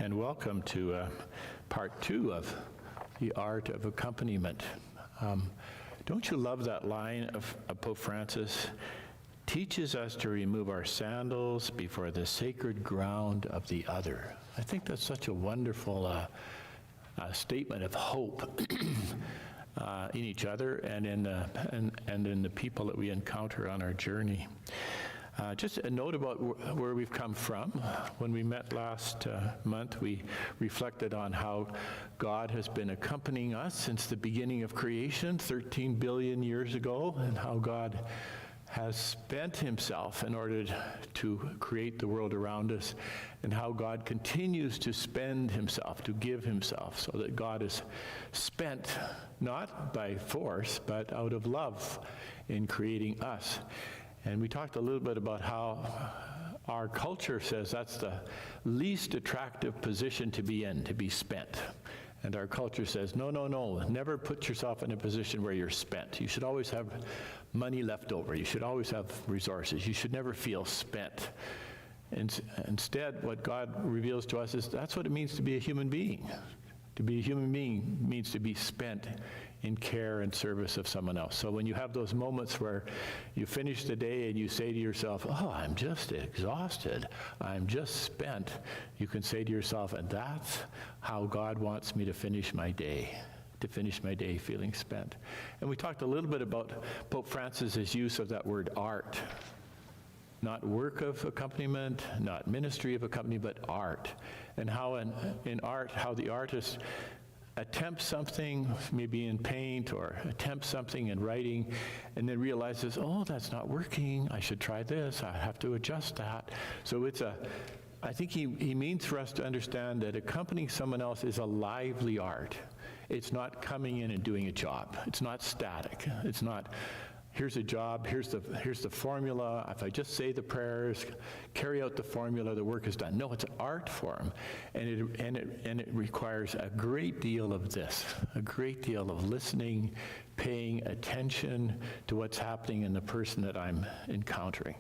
and welcome to part 2 of the art of accompaniment. Don't you love that line of Pope Francis? Teaches us to remove our sandals before the sacred ground of the other. I think that's such a wonderful statement of hope in each other and in the people that we encounter on our journey. Just a note about where we've come from. When we met last month, we reflected on how God has been accompanying us since the beginning of creation, 13 billion years ago, and how God has spent himself in order to create the world around us, and how God continues to spend himself, to give himself, so that God is spent not by force, but out of love in creating us. And we talked a little bit about how our culture says that's the least attractive position to be in, to be spent. And our culture says, no, never put yourself in a position where you're spent. You should always have money left over. You should always have resources. You should never feel spent. And instead, what God reveals to us is that's what it means to be a human being. To be a human being means to be spent in care and service of someone else. So when you have those moments where you finish the day and you say to yourself, oh, I'm just exhausted, I'm just spent, you can say to yourself, and that's how God wants me to finish my day feeling spent. And we talked a little bit about Pope Francis's use of that word art. Not work of accompaniment, not ministry of accompaniment, but art. And how in art, how the artist attempts something, maybe in paint, or attempts something in writing, and then realizes, oh, that's not working, I should try this, I have to adjust that. So I think he means for us to understand that accompanying someone else is a lively art. It's not coming in and doing a job. It's not static. It's not, here's a job, here's the formula, if I just say the prayers, carry out the formula, the work is done. No, it's an art form, and it requires a great deal of this, a great deal of listening, paying attention to what's happening in the person that I'm encountering.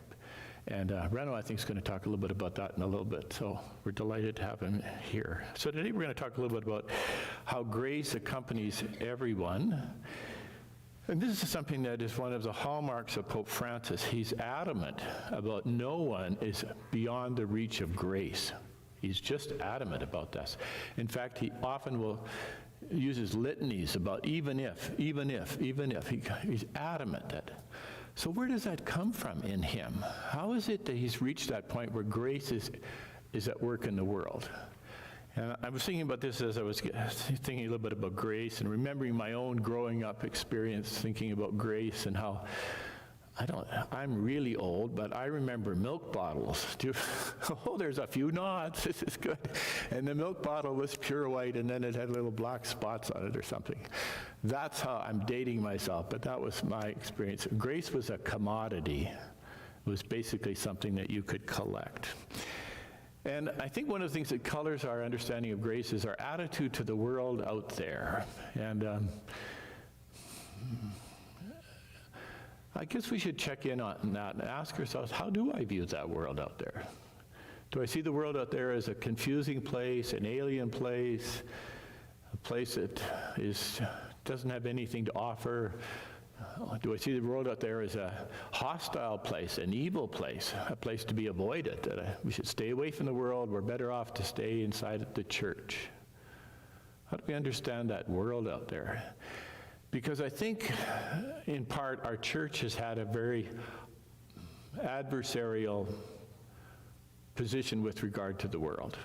And Reno, I think, is going to talk a little bit about that in a little bit, so we're delighted to have him here. So today we're going to talk a little bit about how grace accompanies everyone. And this is something that is one of the hallmarks of Pope Francis. He's adamant about no one is beyond the reach of grace. He's just adamant about this. In fact, he often will use litanies about even if. He's adamant that. So where does that come from in him? How is it that he's reached that point where grace is at work in the world? And I was thinking about this as I was thinking a little bit about grace and remembering my own growing up experience thinking about grace and how, I'm really old, but I remember milk bottles. Oh, there's a few nods, this is good. And the milk bottle was pure white and then it had little black spots on it or something. That's how I'm dating myself, but that was my experience. Grace was a commodity. It was basically something that you could collect. And I think one of the things that colors our understanding of grace is our attitude to the world out there. And I guess we should check in on that and ask ourselves, how do I view that world out there? Do I see the world out there as a confusing place, an alien place, a place that doesn't have anything to offer? Do I see the world out there as a hostile place, an evil place, a place to be avoided, that we should stay away from the world, we're better off to stay inside the church? How do we understand that world out there? Because I think, in part, our church has had a very adversarial position with regard to the world.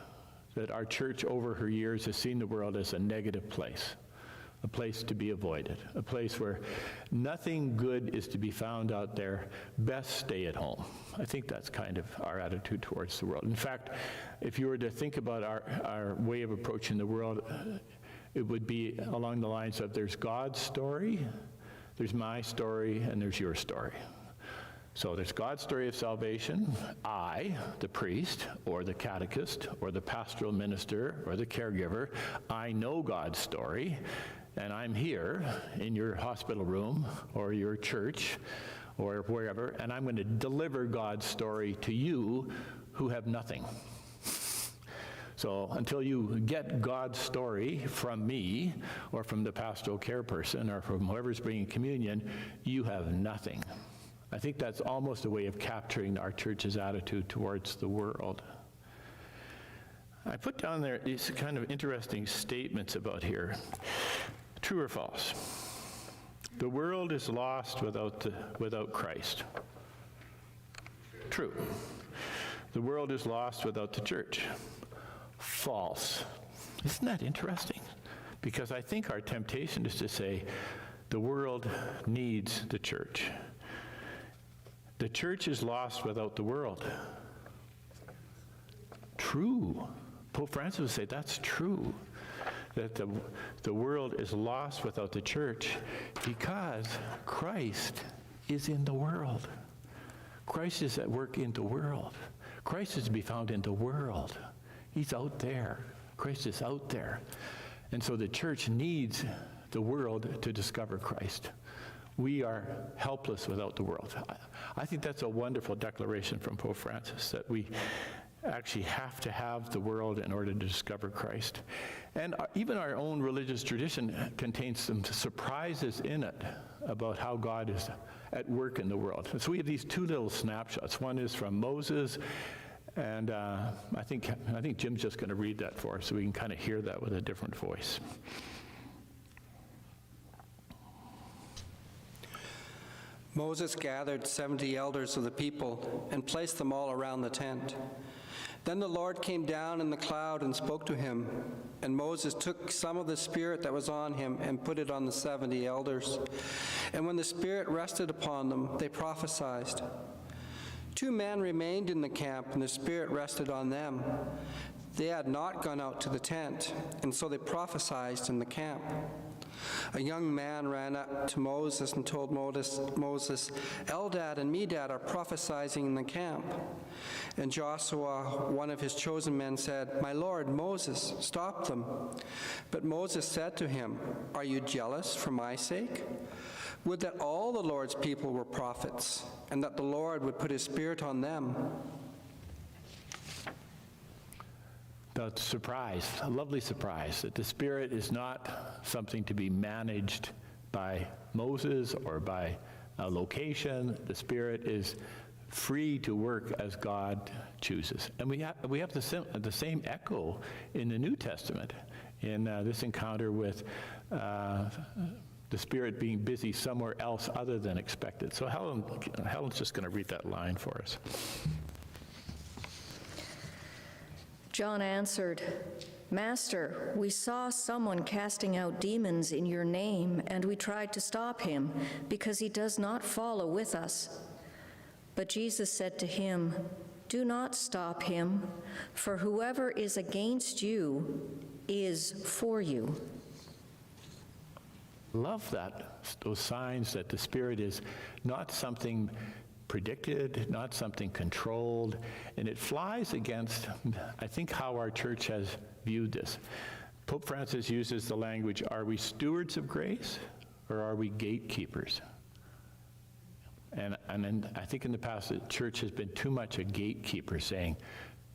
That our church over her years has seen the world as a negative place. A place to be avoided, a place where nothing good is to be found out there, best stay at home. I think that's kind of our attitude towards the world. In fact, if you were to think about our way of approaching the world, it would be along the lines of there's God's story, there's my story, and there's your story. So there's God's story of salvation. I, the priest, or the catechist, or the pastoral minister, or the caregiver, I know God's story, and I'm here in your hospital room, or your church, or wherever, and I'm going to deliver God's story to you who have nothing. So until you get God's story from me or from the pastoral care person or from whoever's bringing communion, you have nothing. I think that's almost a way of capturing our church's attitude towards the world. I put down there these kind of interesting statements about here. True or false? The world is lost without Christ. True. The world is lost without the church. False. Isn't that interesting? Because I think our temptation is to say the world needs the church. The church is lost without the world. True. Pope Francis would say that's true, that the world is lost without the church because Christ is in the world. Christ is at work in the world. Christ is to be found in the world. He's out there. Christ is out there. And so the church needs the world to discover Christ. We are helpless without the world. I think that's a wonderful declaration from Pope Francis, that we actually have to have the world in order to discover Christ. And even our own religious tradition contains some surprises in it about how God is at work in the world. So we have these two little snapshots. One is from Moses, and I think Jim's just going to read that for us so we can kind of hear that with a different voice. Moses gathered 70 elders of the people and placed them all around the tent. Then the Lord came down in the cloud and spoke to him, and Moses took some of the Spirit that was on him and put it on the 70 elders. And when the Spirit rested upon them, they prophesied. 2 men remained in the camp, and the Spirit rested on them. They had not gone out to the tent, and so they prophesied in the camp. A young man ran up to Moses and told Moses, Eldad and Medad are prophesying in the camp. And Joshua, one of his chosen men, said, My lord, Moses, stop them. But Moses said to him, Are you jealous for my sake? Would that all the Lord's people were prophets, and that the Lord would put his Spirit on them. The surprise, a lovely surprise, that the Spirit is not something to be managed by Moses or by a location. The Spirit is free to work as God chooses. And we have the same echo in the New Testament, in this encounter with the Spirit being busy somewhere else other than expected. So Helen's just going to read that line for us. John answered, Master, we saw someone casting out demons in your name, and we tried to stop him, because he does not follow with us. But Jesus said to him, Do not stop him, for whoever is against you is for you. Love those signs that the Spirit is not something predicted, not something controlled, and it flies against, I think, how our church has viewed this. Pope Francis uses the language, are we stewards of grace or are we gatekeepers? And then I think in the past the church has been too much a gatekeeper, saying,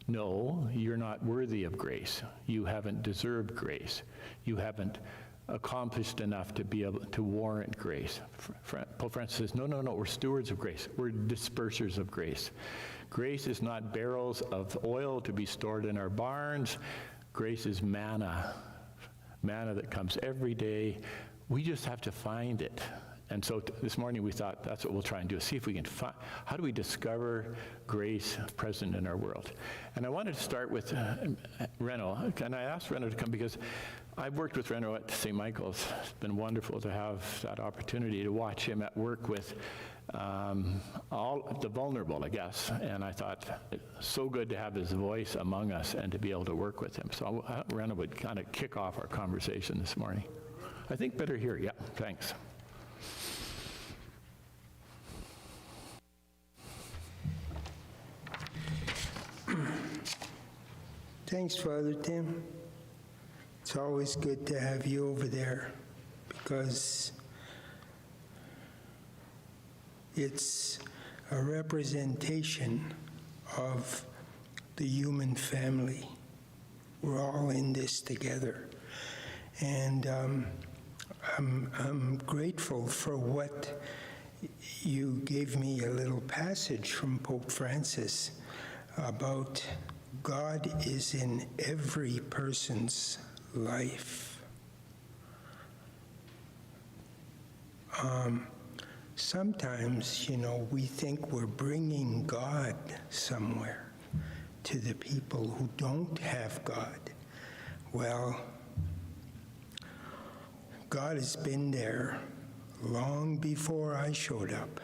no, you're not worthy of grace. You haven't deserved grace. You haven't accomplished enough to be able to warrant grace. Pope Francis says, no, we're stewards of grace. We're dispersers of grace. Grace is not barrels of oil to be stored in our barns. Grace is manna that comes every day. We just have to find it. And so this morning we thought that's what we'll try and do, see if we can find, how do we discover grace present in our world? And I wanted to start with Reno, and I asked Reno to come because I've worked with Reno at St. Michael's. It's been wonderful to have that opportunity to watch him at work with all the vulnerable, I guess. And I thought, it's so good to have his voice among us and to be able to work with him. So Reno would kind of kick off our conversation this morning. I think better here, yeah, thanks. Thanks, Father Tim. It's always good to have you over there because it's a representation of the human family. We're all in this together. And I'm grateful for what you gave me, a little passage from Pope Francis about God is in every person's life. Sometimes, we think we're bringing God somewhere to the people who don't have God. Well, God has been there long before I showed up.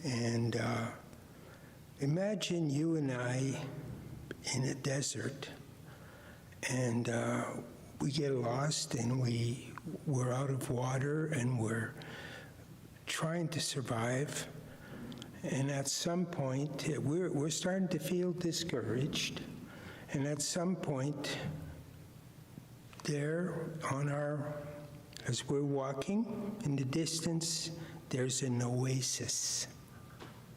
And imagine you and I in a desert, and we get lost, and we're out of water, and we're trying to survive. And at some point, we're starting to feel discouraged. And at some point, there as we're walking in the distance, there's an oasis,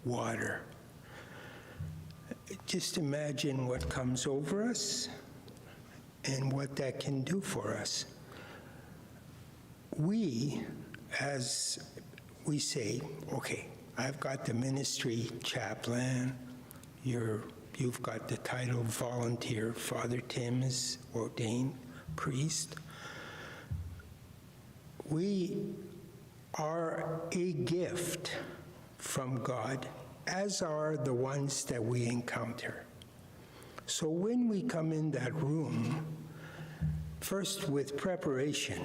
water. Just imagine what comes over us and what that can do for us. As we say, okay, I've got the ministry chaplain, you've got the title volunteer, Father Tim is ordained priest. We are a gift from God, as are the ones that we encounter. So when we come in that room, first with preparation,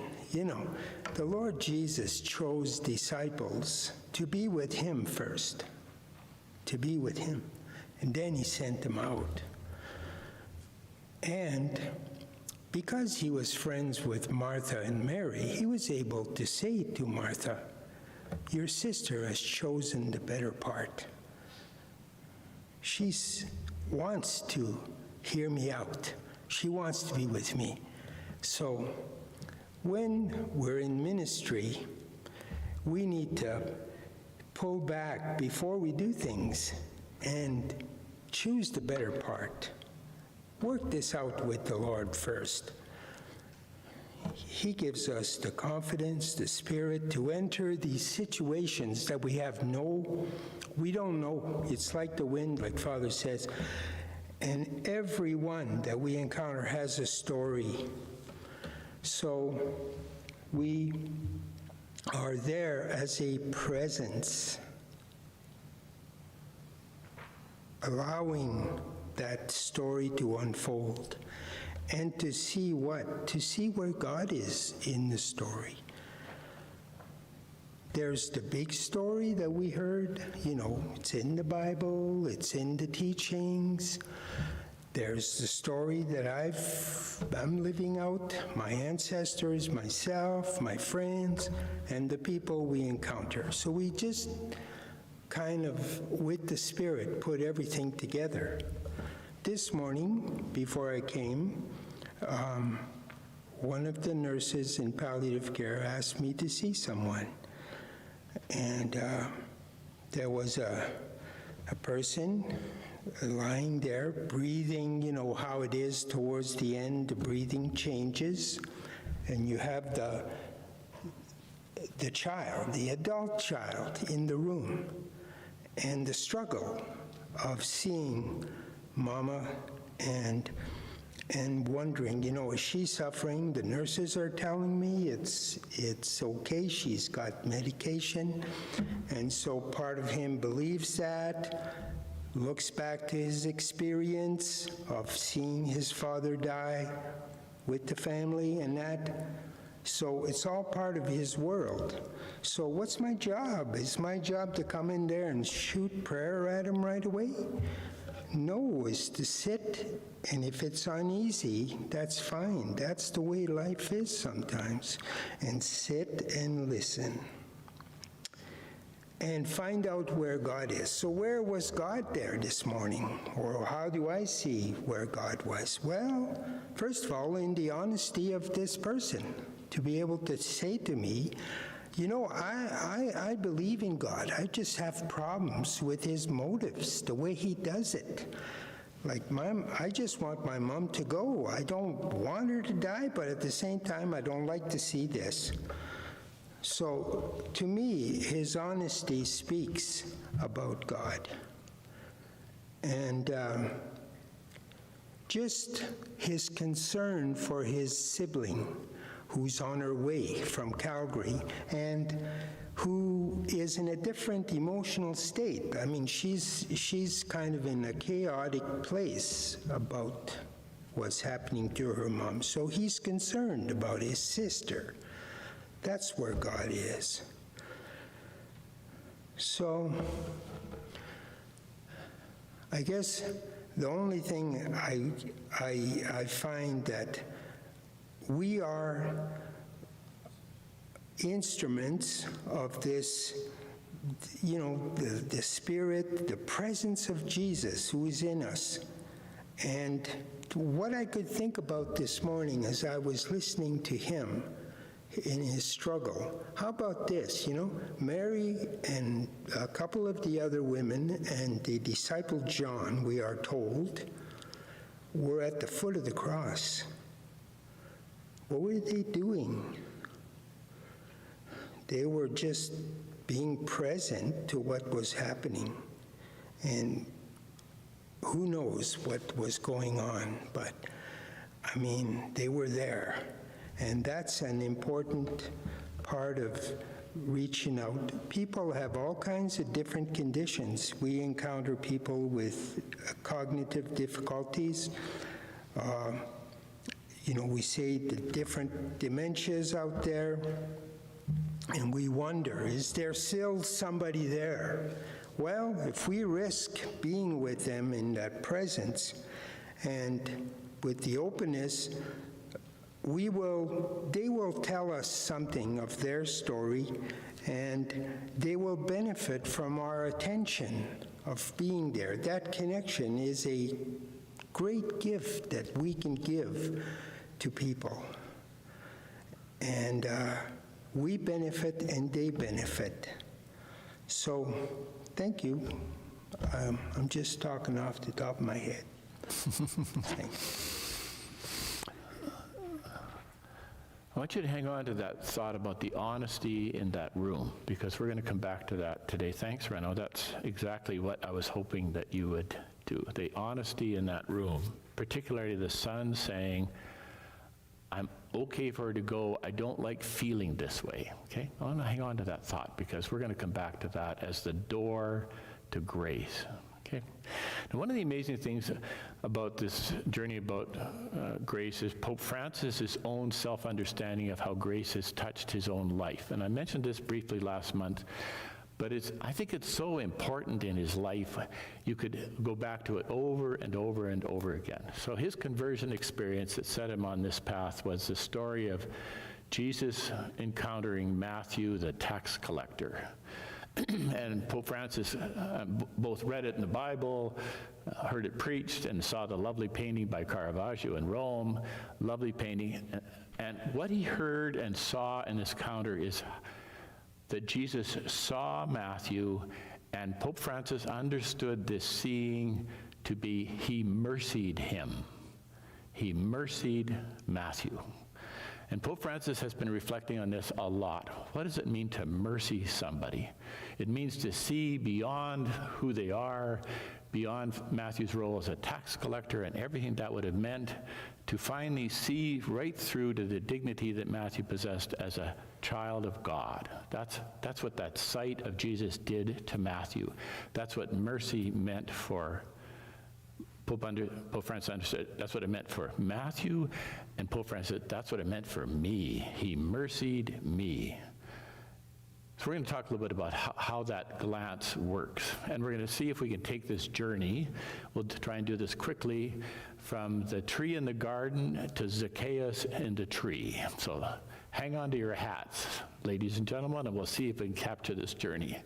the Lord Jesus chose disciples to be with him first, to be with him, and then he sent them out. And because he was friends with Martha and Mary, he was able to say to Martha, your sister has chosen the better part. She wants to hear me out. She wants to be with me. So when we're in ministry, we need to pull back before we do things and choose the better part. Work this out with the Lord first. He gives us the confidence, the spirit to enter these situations that we don't know. It's like the wind, like Father says. And everyone that we encounter has a story. So we are there as a presence, allowing that story to unfold and to see where God is in the story. There's the big story that we heard, it's in the Bible, it's in the teachings. There's the story that I'm living out, my ancestors, myself, my friends, and the people we encounter. So we just kind of, with the Spirit, put everything together. This morning, before I came, one of the nurses in palliative care asked me to see someone. And there was a person lying there, breathing, how it is towards the end, the breathing changes, and you have the child, the adult child in the room, and the struggle of seeing Mama and wondering, is she suffering? The nurses are telling me it's okay, she's got medication, and so part of him believes that, looks back to his experience of seeing his father die with the family and that. So it's all part of his world. So what's my job? Is my job to come in there and shoot prayer at him right away? No, is to sit, and if it's uneasy, that's fine. That's the way life is sometimes. And sit and listen. And find out where God is. So where was God there this morning? Or how do I see where God was? Well, first of all, in the honesty of this person, to be able to say to me, I believe in God. I just have problems with his motives, the way he does it. Like, Mom, I just want my mom to go. I don't want her to die, but at the same time, I don't like to see this. So, to me, his honesty speaks about God. And just his concern for his sibling, who's on her way from Calgary, and who is in a different emotional state. I mean, she's kind of in a chaotic place about what's happening to her mom. So he's concerned about his sister. That's where God is. So I guess the only thing I find that we are instruments of this, you know, the Spirit, the presence of Jesus who is in us. And what I could think about this morning as I was listening to him in his struggle, how about this, you know, Mary and a couple of the other women and the disciple John, we are told, were at the foot of the cross. What were they doing? They were just being present to what was happening. And who knows what was going on, but I mean, they were there. And that's an important part of reaching out. People have all kinds of different conditions. We encounter people with cognitive difficulties. You know, we see the different dementias out there. And we wonder, is there still somebody there? Well, if we risk being with them in that presence and with the openness, they will tell us something of their story, and they will benefit from our attention of being there. That connection is a great gift that we can give to people. And we benefit and they benefit. So, thank you. I'm just talking off the top of my head. Thanks. I want you to hang on to that thought about the honesty in that room, because we're going to come back to that today. Thanks, Reno. That's exactly what I was hoping that you would do. The honesty in that room, particularly the son saying, I'm okay for her to go. I don't like feeling this way, okay? I want to hang on to that thought, because we're going to come back to that as the door to grace, okay? Now, one of the amazing things about this journey about grace is Pope Francis's own self-understanding of how grace has touched his own life. And I mentioned this briefly last month, but I think it's so important in his life, you could go back to it over and over and over again. So his conversion experience that set him on this path was the story of Jesus encountering Matthew, the tax collector. And Pope Francis both read it in the Bible, heard it preached, and saw the lovely painting by Caravaggio in Rome, lovely painting. And what he heard and saw in this encounter is that Jesus saw Matthew, and Pope Francis understood this seeing to be he mercied him. He mercied Matthew. And Pope Francis has been reflecting on this a lot. What does it mean to mercy somebody? It means to see beyond who they are, beyond Matthew's role as a tax collector and everything that would have meant, to finally see right through to the dignity that Matthew possessed as a child of God. That's what that sight of Jesus did to Matthew. That's what mercy meant for Pope Francis understood. That's what it meant for Matthew, and Pope Francis, that's what it meant for me. He mercied me. So we're going to talk a little bit about how that glance works. And we're going to see if we can take this journey. We'll try and do this quickly, from the tree in the garden to Zacchaeus in the tree. So hang on to your hats, ladies and gentlemen, and we'll see if we can capture this journey.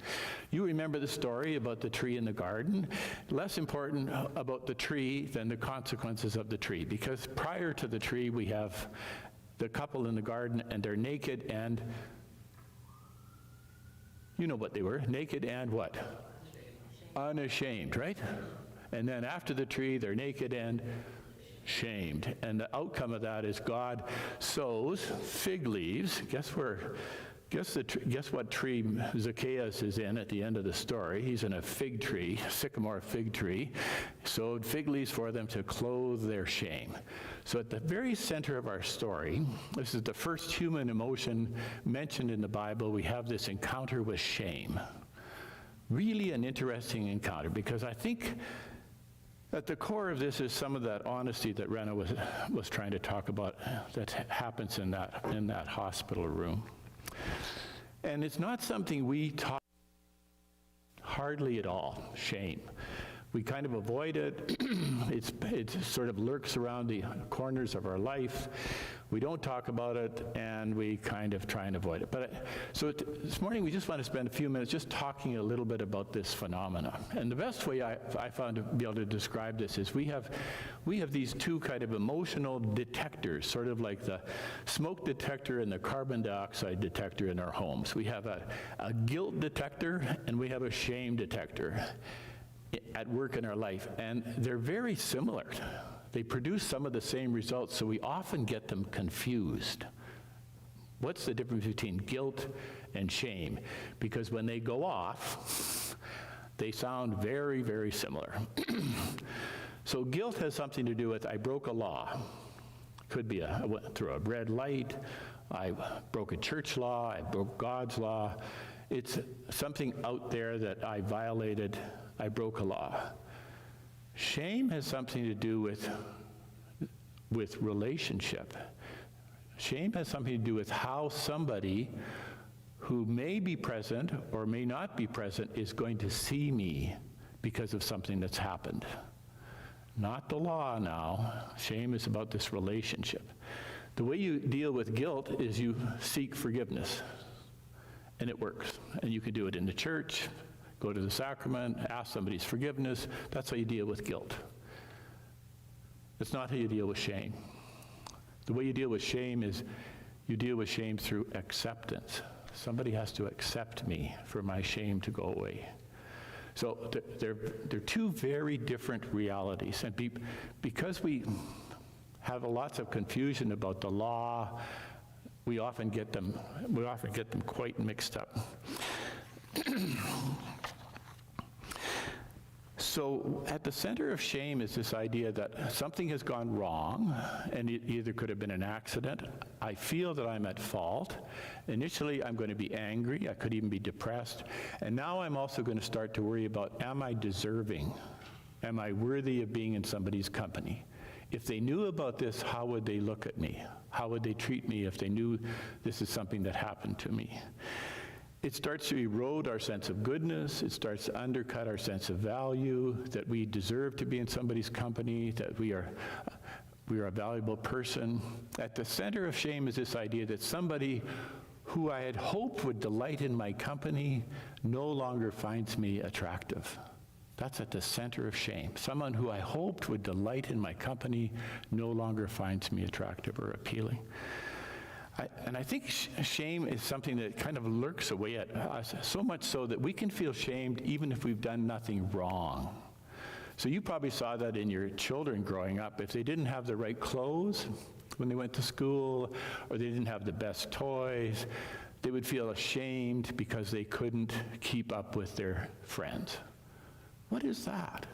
You remember the story about the tree in the garden. Less important about the tree than the consequences of the tree, because prior to the tree we have the couple in the garden, and they're naked and, you know what they were, naked and what? Unashamed, right? And then after the tree, they're naked and shamed. And the outcome of that is God sows fig leaves. Guess what tree Zacchaeus is in at the end of the story? He's in a fig tree, sycamore fig tree. Sowed fig leaves for them to clothe their shame. So at the very center of our story, this is the first human emotion mentioned in the Bible. We have this encounter with shame. Really an interesting encounter, because I think at the core of this is some of that honesty that Rena was trying to talk about that happens in that hospital room. And it's not something we talk hardly at all, shame. We kind of avoid it. It sort of lurks around the corners of our life. We don't talk about it, and we kind of try and avoid it. So this morning, we just want to spend a few minutes just talking a little bit about this phenomena. And the best way I found to be able to describe this is we have these two kind of emotional detectors, sort of like the smoke detector and the carbon dioxide detector in our homes. We have a guilt detector, and we have a shame detector at work in our life, and they're very similar. They produce some of the same results, so we often get them confused. What's the difference between guilt and shame? Because when they go off, they sound very, very similar. So guilt has something to do with, I broke a law. Could be I went through a red light, I broke a church law, I broke God's law. It's something out there that I violated, I broke a law. Shame has something to do with relationship. Shame has something to do with how somebody who may be present or may not be present is going to see me because of something that's happened. Not the law now. Shame is about this relationship. The way you deal with guilt is you seek forgiveness, and it works. And you can do it in the church, go to the sacrament, ask somebody's forgiveness. That's how you deal with guilt. It's not how you deal with shame. The way you deal with shame is you deal with shame through acceptance. Somebody has to accept me for my shame to go away. So they're two very different realities. And because we have lots of confusion about the law, we often get them quite mixed up. So at the center of shame is this idea that something has gone wrong, and it either could have been an accident. I feel that I'm at fault. Initially, I'm going to be angry. I could even be depressed. And now I'm also going to start to worry about, am I deserving? Am I worthy of being in somebody's company? If they knew about this, how would they look at me? How would they treat me if they knew this is something that happened to me? It starts to erode our sense of goodness. It starts to undercut our sense of value, that we deserve to be in somebody's company, that we are a valuable person. At the center of shame is this idea that somebody who I had hoped would delight in my company no longer finds me attractive. That's at the center of shame. Someone who I hoped would delight in my company no longer finds me attractive or appealing. And I think shame is something that kind of lurks away at us, so much so that we can feel shamed even if we've done nothing wrong. So you probably saw that in your children growing up. If they didn't have the right clothes when they went to school, or they didn't have the best toys, they would feel ashamed because they couldn't keep up with their friends. What is that?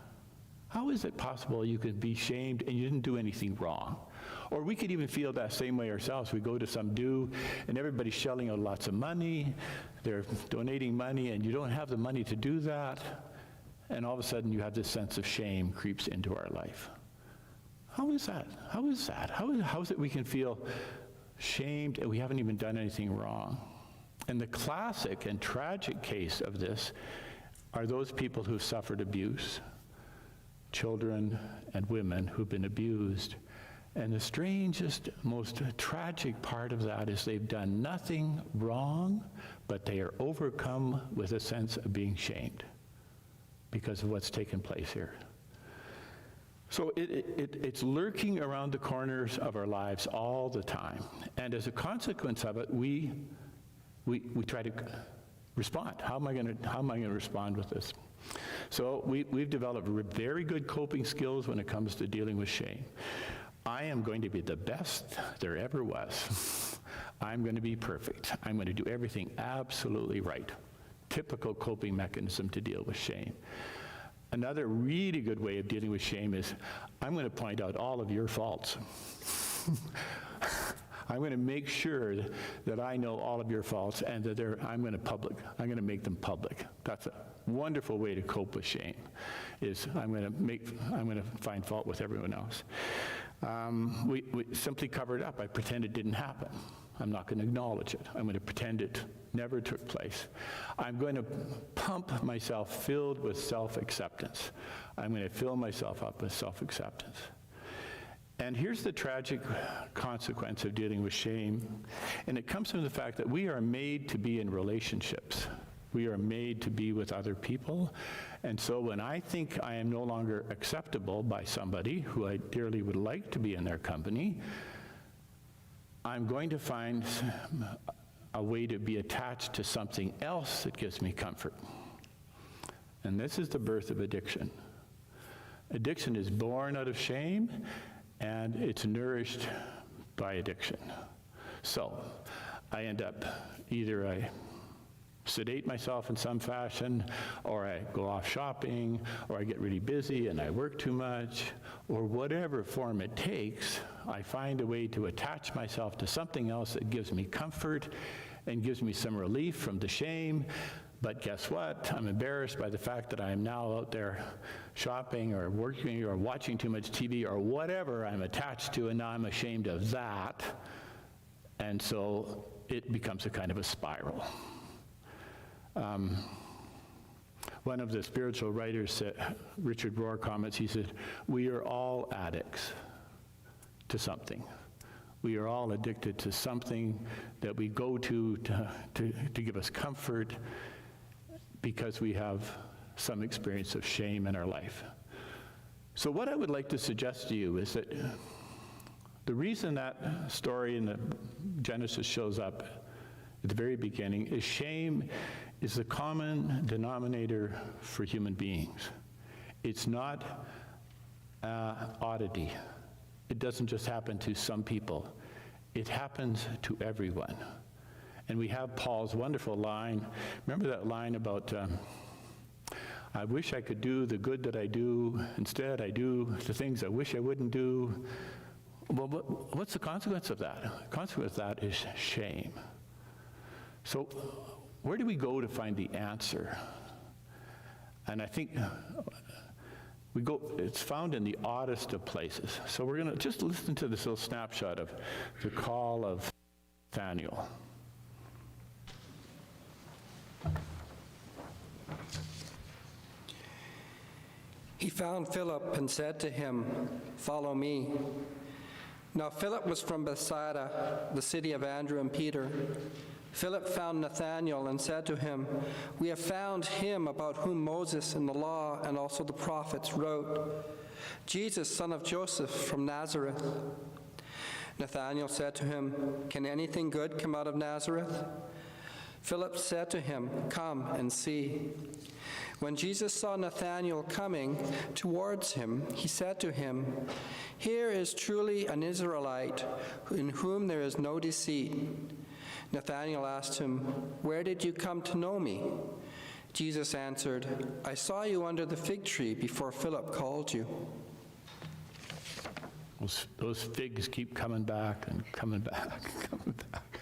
How is it possible you could be shamed and you didn't do anything wrong? Or we could even feel that same way ourselves. We go to some do, and everybody's shelling out lots of money. They're donating money, and you don't have the money to do that. And all of a sudden, you have this sense of shame creeps into our life. How is that? How is that? How is it we can feel shamed and we haven't even done anything wrong? And the classic and tragic case of this are those people who've suffered abuse, children and women who've been abused. And the strangest, most tragic part of that is they've done nothing wrong, but they are overcome with a sense of being shamed because of what's taken place here. So it's lurking around the corners of our lives all the time. And as a consequence of it, we try to respond. How am I going to respond with this? So we've developed very good coping skills when it comes to dealing with shame. I am going to be the best there ever was. I'm going to be perfect. I'm going to do everything absolutely right. Typical coping mechanism to deal with shame. Another really good way of dealing with shame is I'm going to point out all of your faults. I'm going to make sure that I know all of your faults and that I'm going to make them public. That's a wonderful way to cope with shame, is I'm going to find fault with everyone else. We simply cover it up. I pretend it didn't happen. I'm not going to acknowledge it. I'm going to pretend it never took place. I'm going to pump myself filled with self-acceptance. I'm going to fill myself up with self-acceptance. And here's the tragic consequence of dealing with shame, and it comes from the fact that we are made to be in relationships. We are made to be with other people, and so when I think I am no longer acceptable by somebody who I dearly would like to be in their company, I'm going to find a way to be attached to something else that gives me comfort. And this is the birth of addiction. Addiction is born out of shame, and it's nourished by addiction. So I end up, either I sedate myself in some fashion, or I go off shopping, or I get really busy and I work too much, or whatever form it takes, I find a way to attach myself to something else that gives me comfort and gives me some relief from the shame. But guess what? I'm embarrassed by the fact that I am now out there shopping or working or watching too much TV or whatever I'm attached to, and now I'm ashamed of that. And so it becomes a kind of a spiral. One of the spiritual writers, Richard Rohr, comments, he said, we are all addicts to something. We are all addicted to something that we go to give us comfort because we have some experience of shame in our life. So what I would like to suggest to you is that the reason that story in the Genesis shows up at the very beginning is shame is the common denominator for human beings. It's not oddity. It doesn't just happen to some people. It happens to everyone. And we have Paul's wonderful line. Remember that line about, I wish I could do the good that I do. Instead, I do the things I wish I wouldn't do. Well, what's the consequence of that? The consequence of that is shame. So where do we go to find the answer? And I think it's found in the oddest of places. So we're going to just listen to this little snapshot of the call of Nathaniel. He found Philip and said to him, "Follow me." Now Philip was from Bethsaida, the city of Andrew and Peter. Philip found Nathanael and said to him, "We have found him about whom Moses in the law and also the prophets wrote, Jesus, son of Joseph from Nazareth." Nathanael said to him, "Can anything good come out of Nazareth?" Philip said to him, "Come and see." When Jesus saw Nathanael coming towards him, he said to him, "Here is truly an Israelite in whom there is no deceit." Nathanael asked him, "Where did you come to know me?" Jesus answered, "I saw you under the fig tree before Philip called you." Those figs keep coming back and coming back and coming back.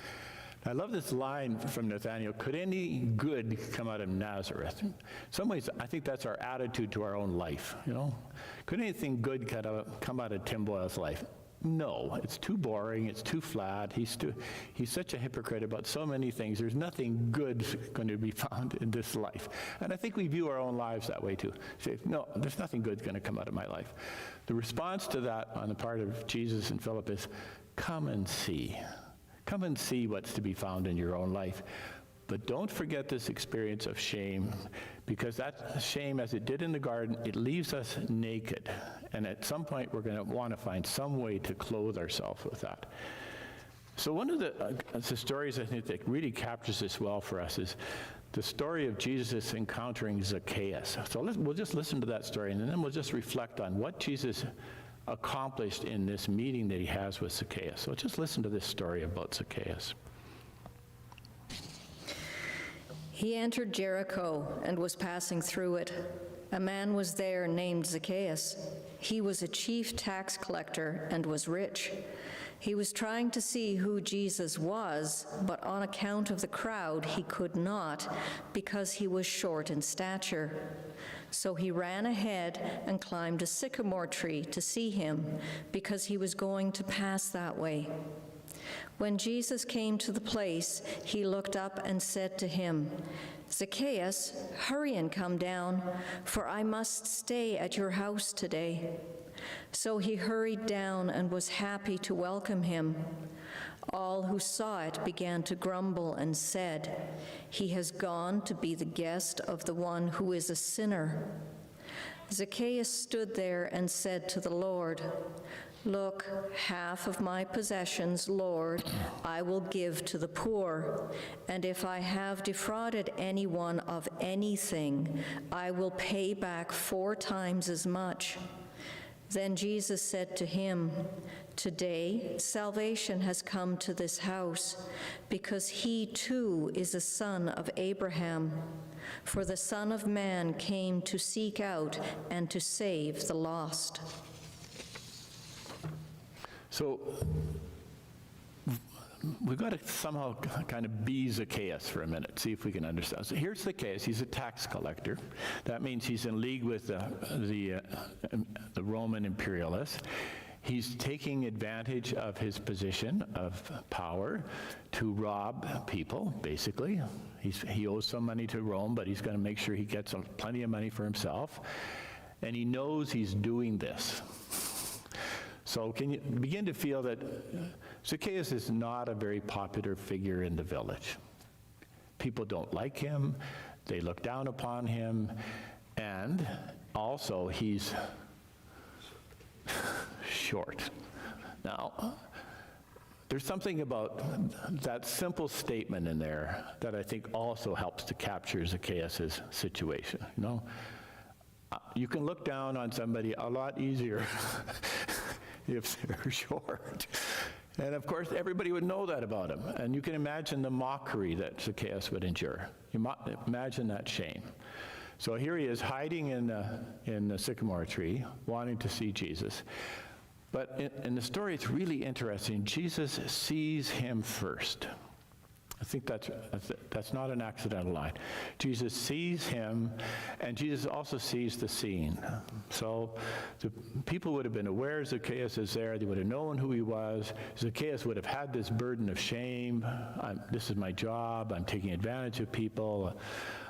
I love this line from Nathanael, could any good come out of Nazareth? In some ways, I think that's our attitude to our own life, you know? Could anything good come out of Tim Boyle's life? No, it's too boring, it's too flat, he's such a hypocrite about so many things. There's nothing good going to be found in this life. And I think we view our own lives that way too. Say, no, there's nothing good going to come out of my life. The response to that on the part of Jesus and Philip is, come and see. Come and see what's to be found in your own life. But don't forget this experience of shame, because that shame, as it did in the garden, it leaves us naked. And at some point, we're going to want to find some way to clothe ourselves with that. So one of the stories I think that really captures this well for us is the story of Jesus encountering Zacchaeus. So we'll just listen to that story, and then we'll just reflect on what Jesus accomplished in this meeting that he has with Zacchaeus. So just listen to this story about Zacchaeus. He entered Jericho and was passing through it. A man was there named Zacchaeus. He was a chief tax collector and was rich. He was trying to see who Jesus was, but on account of the crowd, he could not, because he was short in stature. So he ran ahead and climbed a sycamore tree to see him, because he was going to pass that way. When Jesus came to the place, he looked up and said to him, "Zacchaeus, hurry and come down, for I must stay at your house today." So he hurried down and was happy to welcome him. All who saw it began to grumble and said, "He has gone to be the guest of the one who is a sinner." Zacchaeus stood there and said to the Lord, "Look, half of my possessions, Lord, I will give to the poor, and if I have defrauded anyone of anything, I will pay back 4 times as much." Then Jesus said to him, "Today salvation has come to this house, because he too is a son of Abraham. For the Son of Man came to seek out and to save the lost." So we've got to somehow kind of be Zacchaeus for a minute, see if we can understand. So here's Zacchaeus. He's a tax collector. That means he's in league with the Roman imperialists. He's taking advantage of his position of power to rob people, basically. He owes some money to Rome, but he's going to make sure he gets plenty of money for himself. And he knows he's doing this. So can you begin to feel that Zacchaeus is not a very popular figure in the village? People don't like him, they look down upon him, and also he's short. Now, there's something about that simple statement in there that I think also helps to capture Zacchaeus' situation. You know, you can look down on somebody a lot easier if they're short. And of course, everybody would know that about him. And you can imagine the mockery that Zacchaeus would endure. Imagine that shame. So here he is hiding in the sycamore tree, wanting to see Jesus. But in the story, it's really interesting. Jesus sees him first. I think that's not an accidental line. Jesus sees him, and Jesus also sees the scene. So the people would have been aware Zacchaeus is there. They would have known who he was. Zacchaeus would have had this burden of shame. This is my job. I'm taking advantage of people.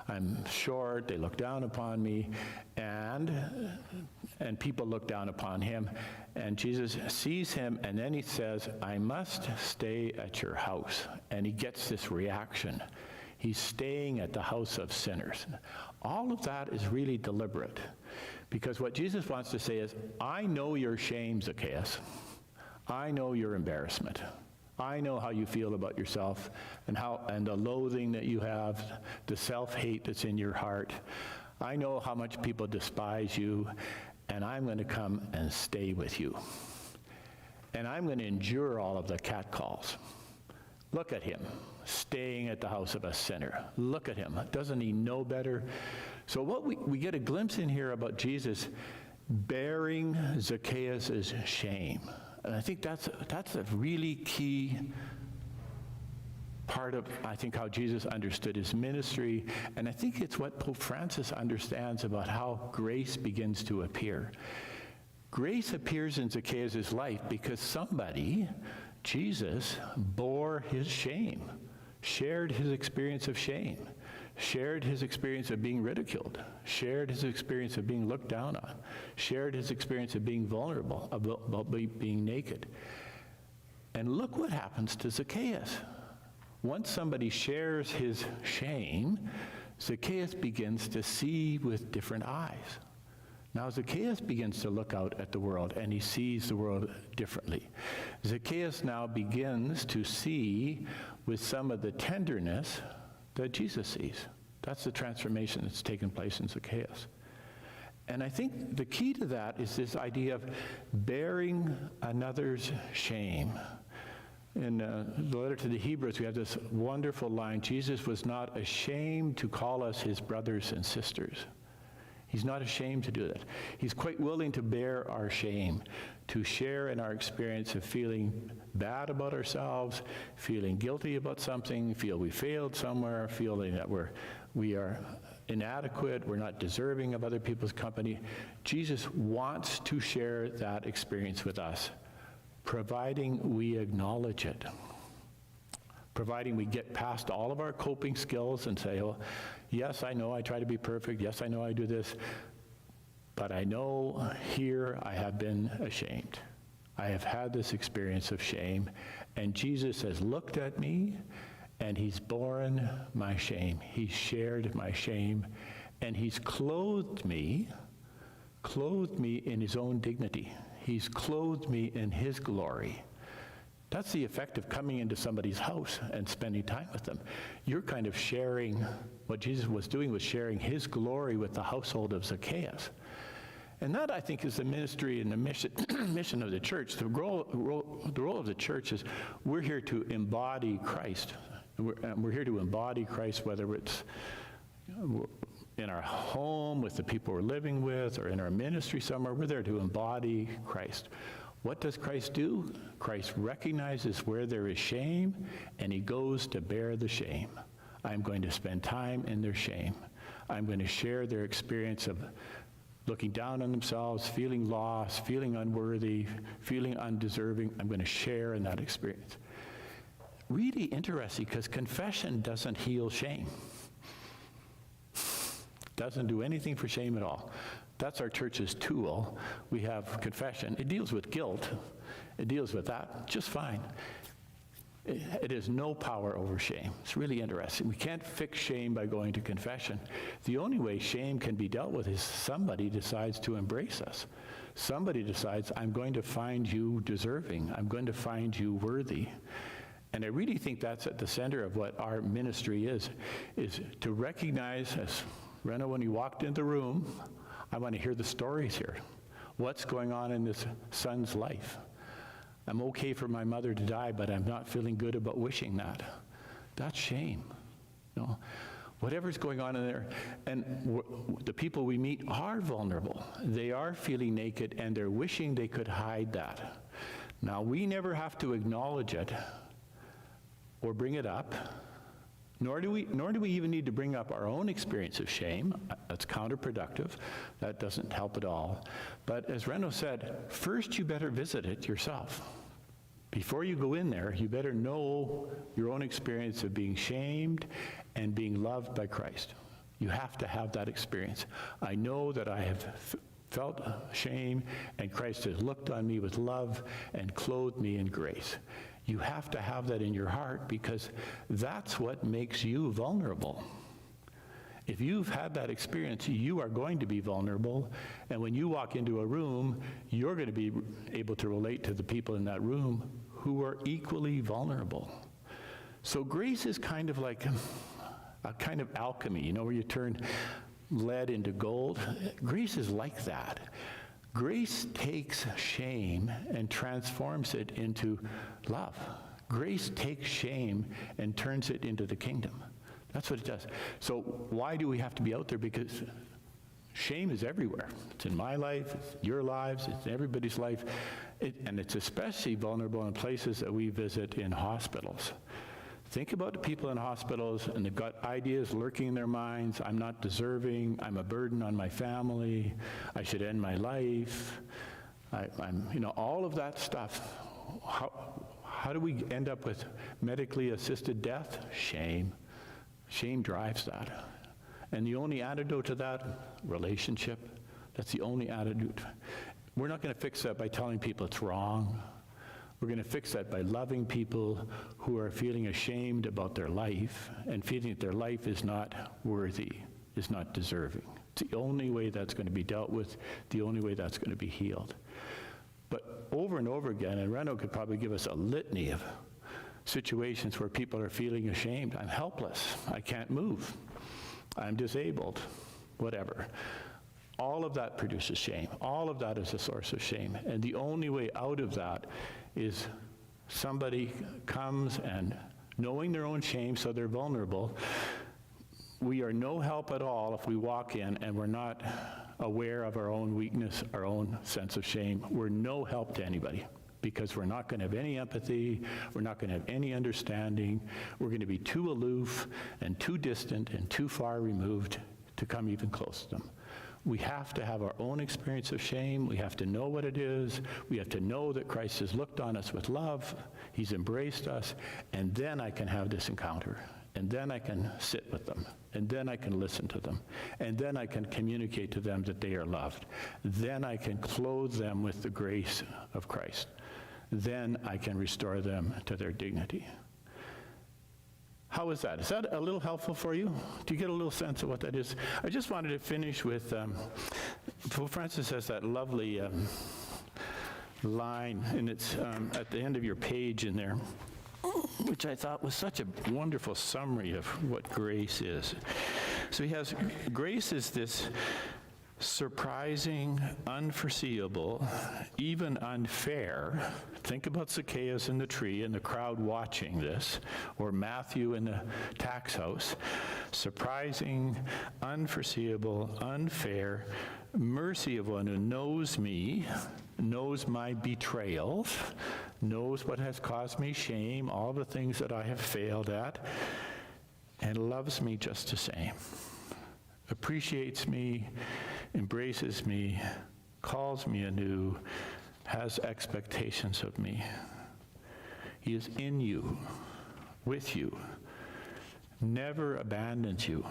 I'm short. They look down upon me. And people look down upon him. And Jesus sees him, and then he says, "I must stay at your house." And he gets this reaction. He's staying at the house of sinners. All of that is really deliberate, because what Jesus wants to say is, I know your shame, Zacchaeus. I know your embarrassment. I know how you feel about yourself and the loathing that you have, the self-hate that's in your heart. I know how much people despise you, and I'm going to come and stay with you. And I'm going to endure all of the catcalls. Look at him, staying at the house of a sinner. Look at him. Doesn't he know better? So what we get a glimpse in here about Jesus bearing Zacchaeus' shame. And I think that's a really key part of, I think, how Jesus understood his ministry. And I think it's what Pope Francis understands about how grace begins to appear. Grace appears in Zacchaeus' life because somebody, Jesus, bore his shame, shared his experience of shame, shared his experience of being ridiculed, shared his experience of being looked down on, shared his experience of being vulnerable, about being naked. And look what happens to Zacchaeus. Once somebody shares his shame, Zacchaeus begins to see with different eyes. Now Zacchaeus begins to look out at the world, and he sees the world differently. Zacchaeus now begins to see with some of the tenderness that Jesus sees. That's the transformation that's taken place in Zacchaeus. And I think the key to that is this idea of bearing another's shame. In the letter to the Hebrews, we have this wonderful line, Jesus was not ashamed to call us his brothers and sisters. He's not ashamed to do that. He's quite willing to bear our shame, to share in our experience of feeling bad about ourselves, feeling guilty about something, feel we failed somewhere, feeling that we are inadequate, we're not deserving of other people's company. Jesus wants to share that experience with us, providing we acknowledge it, providing we get past all of our coping skills and say, oh, yes, I know I try to be perfect, yes, I know I do this, but I know here I have been ashamed. I have had this experience of shame, and Jesus has looked at me, and he's borne my shame. He's shared my shame, and he's clothed me in his own dignity. He's clothed me in his glory. That's the effect of coming into somebody's house and spending time with them. You're kind of sharing, what Jesus was doing was sharing his glory with the household of Zacchaeus. And that, I think, is the ministry and the mission of the church. The role of the church is we're here to embody Christ. We're here to embody Christ, whether it's in our home with the people we're living with or in our ministry somewhere. We're there to embody Christ. What does Christ do? Christ recognizes where there is shame, and he goes to bear the shame. I'm going to spend time in their shame. I'm going to share their experience of looking down on themselves, feeling lost, feeling unworthy, feeling undeserving. I'm going to share in that experience. Really interesting, because confession doesn't heal shame. Doesn't do anything for shame at all. That's our church's tool. We have confession. It deals with guilt. It deals with that just fine. It has no power over shame. It's really interesting. We can't fix shame by going to confession. The only way shame can be dealt with is somebody decides to embrace us. Somebody decides, I'm going to find you deserving. I'm going to find you worthy. And I really think that's at the center of what our ministry is to recognize, as Reno, when you walked in the room, I want to hear the stories here. What's going on in this son's life? I'm okay for my mother to die, but I'm not feeling good about wishing that. That's shame. You know, whatever's going on in there. And the people we meet are vulnerable. They are feeling naked, and they're wishing they could hide that. Now, we never have to acknowledge it or bring it up, nor do we even need to bring up our own experience of shame. That's counterproductive. That doesn't help at all. But as Reno said, first you better visit it yourself. Before you go in there, you better know your own experience of being shamed and being loved by Christ. You have to have that experience. I know that I have felt shame, and Christ has looked on me with love and clothed me in grace. You have to have that in your heart, because that's what makes you vulnerable. If you've had that experience, you are going to be vulnerable, and when you walk into a room, you're going to be able to relate to the people in that room who are equally vulnerable. So grace is kind of like a kind of alchemy, you know, where you turn lead into gold. Grace is like that. Grace takes shame and transforms it into love. Grace takes shame and turns it into the kingdom. That's what it does. So why do we have to be out there? Because shame is everywhere. It's in my life, it's in your lives, it's in everybody's life. And it's especially vulnerable in places that we visit in hospitals. Think about the people in hospitals, and they've got ideas lurking in their minds. I'm not deserving. I'm a burden on my family. I should end my life. I'm, you know, all of that stuff. How do we end up with medically assisted death? Shame. Shame drives that. And the only antidote to that, relationship. That's the only antidote. We're not going to fix that by telling people it's wrong. We're going to fix that by loving people who are feeling ashamed about their life and feeling that their life is not worthy, is not deserving. It's the only way that's going to be dealt with, the only way that's going to be healed. But over and over again, and Reno could probably give us a litany of situations where people are feeling ashamed. I'm helpless. I can't move. I'm disabled, whatever. All of that produces shame. All of that is a source of shame. And the only way out of that is somebody comes and, knowing their own shame, so they're vulnerable, we are no help at all if we walk in and we're not aware of our own weakness, our own sense of shame. We're no help to anybody because we're not going to have any empathy, we're not going to have any understanding, we're going to be too aloof and too distant and too far removed to come even close to them. We have to have our own experience of shame. We have to know what it is. We have to know that Christ has looked on us with love. He's embraced us. And then I can have this encounter. And then I can sit with them. And then I can listen to them. And then I can communicate to them that they are loved. Then I can clothe them with the grace of Christ. Then I can restore them to their dignity. How is that? Is that a little helpful for you? Do you get a little sense of what that is? I just wanted to finish with, Pope Francis has that lovely line, and it's at the end of your page in there, which I thought was such a wonderful summary of what grace is. So he has, grace is this surprising, unforeseeable, even unfair. Think about Zacchaeus in the tree and the crowd watching this, or Matthew in the tax house. Surprising, unforeseeable, unfair, mercy of one who knows me, knows my betrayals, knows what has caused me shame, all the things that I have failed at, and loves me just the same. Appreciates me, embraces me, calls me anew, has expectations of me. He is in you, with you, never abandons you,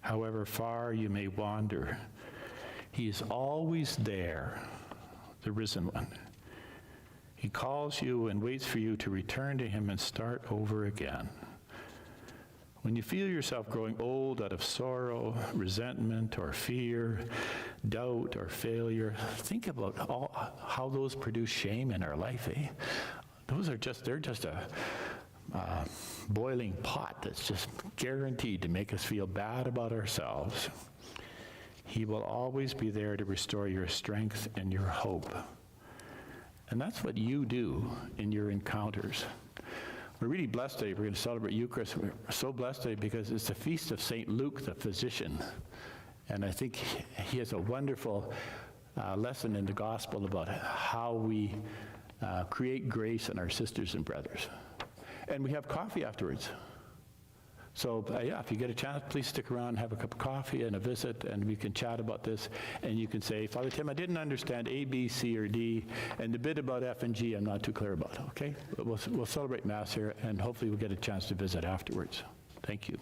however far you may wander. He is always there, the risen one. He calls you and waits for you to return to him and start over again. When you feel yourself growing old out of sorrow, resentment, or fear, doubt, or failure, think about how those produce shame in our life, eh? They're just a boiling pot that's just guaranteed to make us feel bad about ourselves. He will always be there to restore your strength and your hope. And that's what you do in your encounters. We're really blessed today. We're going to celebrate Eucharist. We're so blessed today because it's the feast of St. Luke, the physician. And I think he has a wonderful lesson in the gospel about how we create grace in our sisters and brothers. And we have coffee afterwards. So yeah, if you get a chance, please stick around and have a cup of coffee and a visit, and we can chat about this. And you can say, Father Tim, I didn't understand A, B, C, or D, and the bit about F and G I'm not too clear about, okay? But we'll celebrate Mass here, and hopefully we'll get a chance to visit afterwards. Thank you.